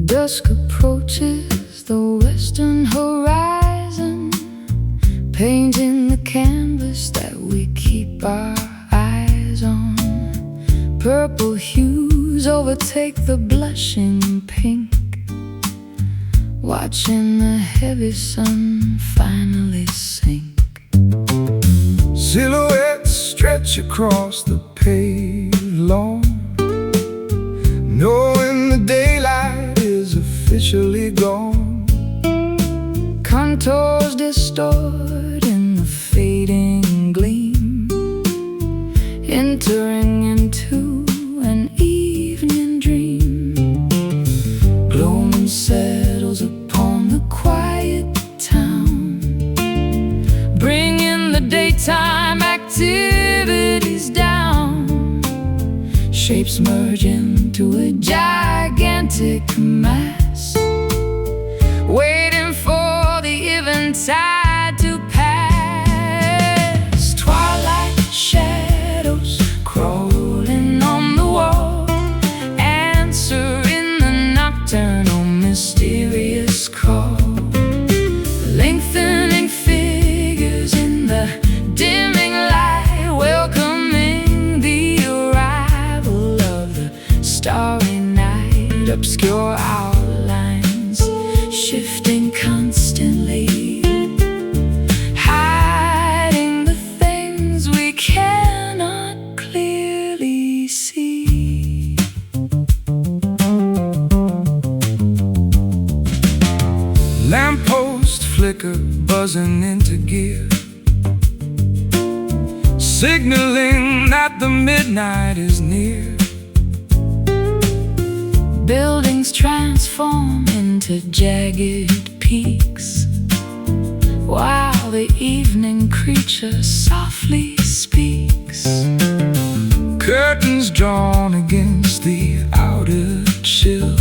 Dusk approaches the western horizon, painting the canvas that we keep our eyes on. Purple hues overtake the blushing pink, watching the heavy sun finally sink. Silhouettes stretch across the paved lawn, knowing the daylight is officially gone. Contours distort in the fading gleam, entering into an evening dream. Gloom settles upon the quiet town, Shapes merge into a gigantic mass, waiting for the eventide to pass. Twilight shadows crawling on the wall, answering the nocturnal mysterious call. Lengthening figures in the dimming light, welcoming the arrival of the starry night. Obscure outlines shifting constantly, hiding the things we cannot clearly see. Lamppost flicker buzzing into gear, signaling that the midnight is near. Buildings transform into jagged peaks, while the evening creature softly speaks. Curtains drawn against the outer chill,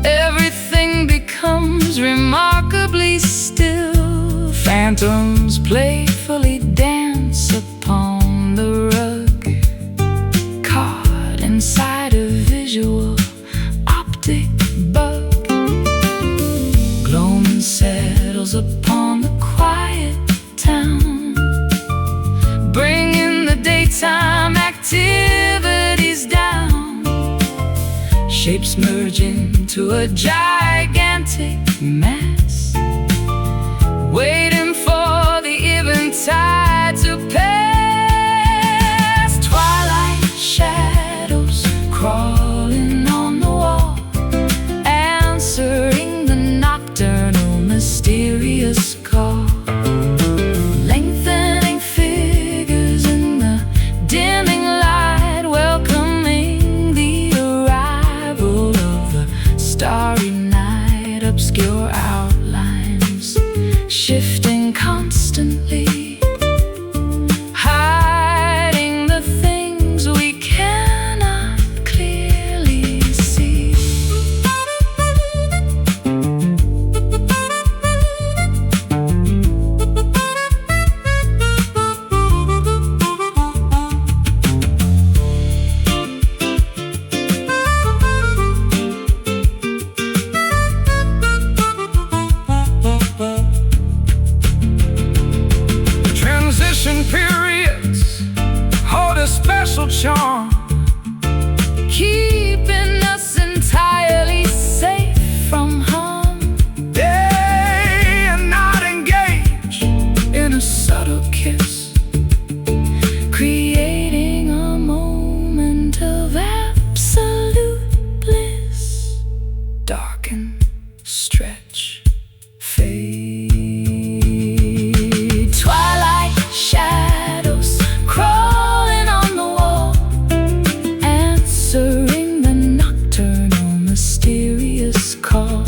Everything becomes remarkably still. Phantoms playfully dance upon the rug, caught inside a visual optic bug. Gloom settles upon the quiet town, bringing the daytime activities down. Shapes merge into a gigantic mass, waiting for the eventide to pass. Twilight shadows crawling on the wall, answering the nocturnal mysterious call. Lengthening figures in the dimming light, welcoming the arrival of the starry night. Obscure outlines shifting constantly, hiding the things we cannot clearly see. transition periods hold a special charm, Keeping us entirely safe from harm. day and night engage in a subtle kiss, Creating a moment of absolute bliss. Darken, stretch, fade. Twilight shadows crawling on the wall, answering the nocturnal mysterious call.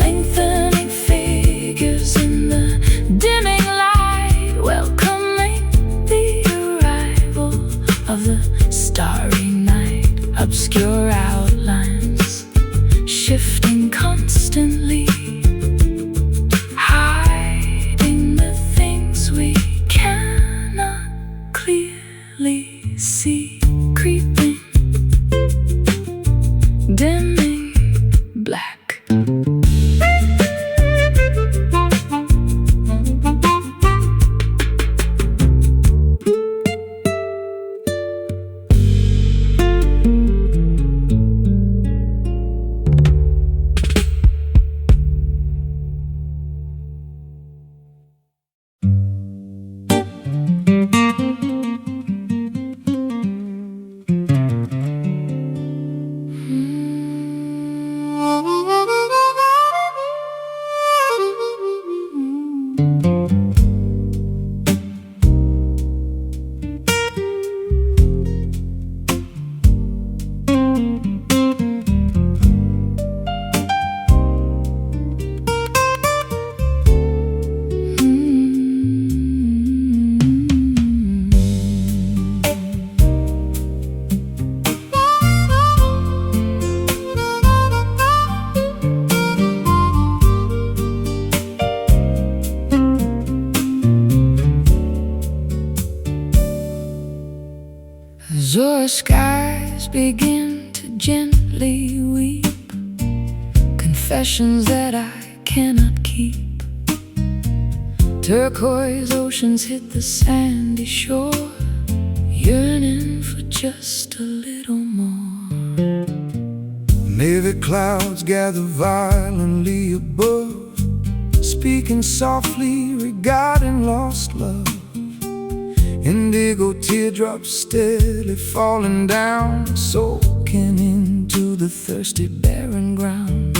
Lengthening figures in the dimming light, welcoming the arrival of the starry night. Obscure outlines shifting constantly, hiding the things we cannot clearly see. Creeping, dimming, black. before skies begin to gently weep, confessions that I cannot keep. Turquoise oceans hit the sandy shore, yearning for just a little more. Navy clouds gather violently above, speaking softly regarding lost love. Indigo teardrops steadily falling down, soaking into the thirsty barren ground.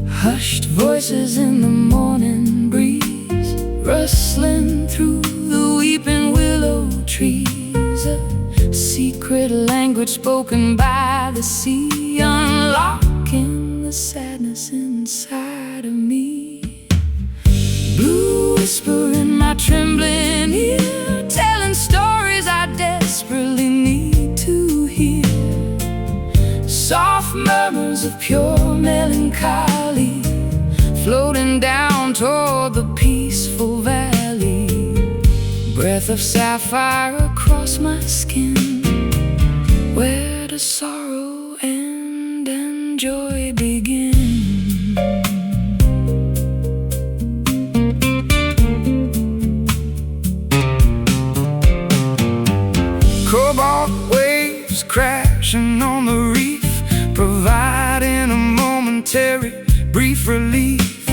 Hushed voices in the morning breeze, rustling through the weeping willow trees. A secret language spoken by the sea, unlocking the sadness inside of me. Blue whisper in my trembling ear, telling stories I desperately need to hear. Soft murmurs of pure melancholy, floating down toward the peaceful valley. Breath of sapphire across my skin, where does sorrow end and joy begin? Cobalt waves crashing on the reef, providing a momentary, brief relief.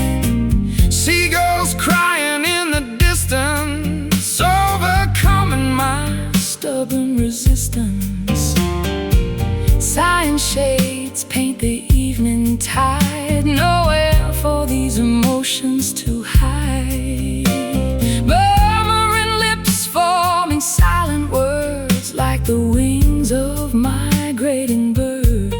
Seagulls crying in the distance, overcoming my stubborn resistance. Sighing shades paint the evening tide, nowhere for these emotions to hide. Murmuring lips forming silent words, like the wings of migrating birds.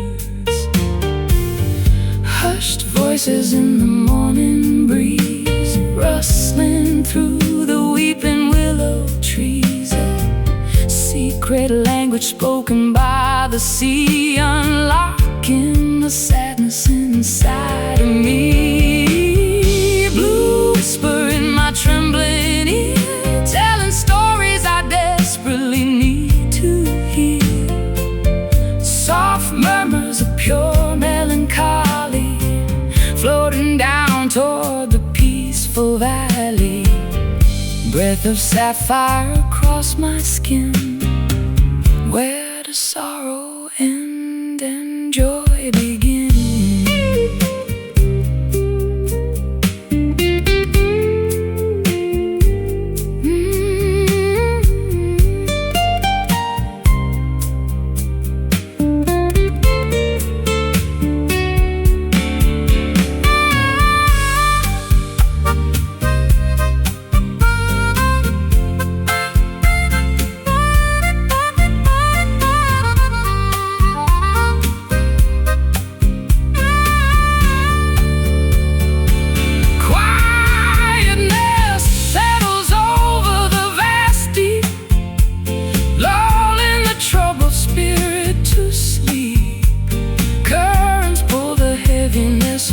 Hushed voices in the morning breeze, rustling through the weeping willow trees. A secret language spoken by the sea, unlocking the sadness inside of me. Blue whisper in my trembling ear, telling stories I desperately need to hear. Soft murmurs of pure melancholy, floating down toward the peaceful valley. Breath of sapphire across my skin, where does sorrow end and joy begin?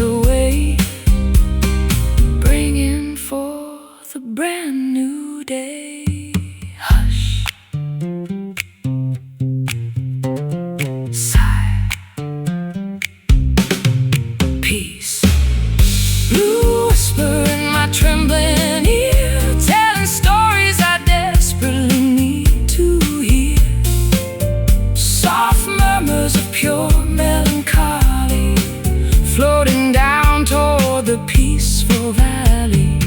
Away, bringing forth a brand new day. Hush, sigh, peace. Blue whisper in my trembling ear, telling stories I desperately need to hear. Soft murmurs of pure melancholy, floating down toward the peaceful valley.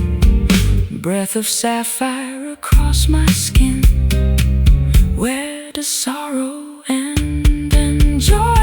Breath of sapphire across my skin, where does sorrow end and joy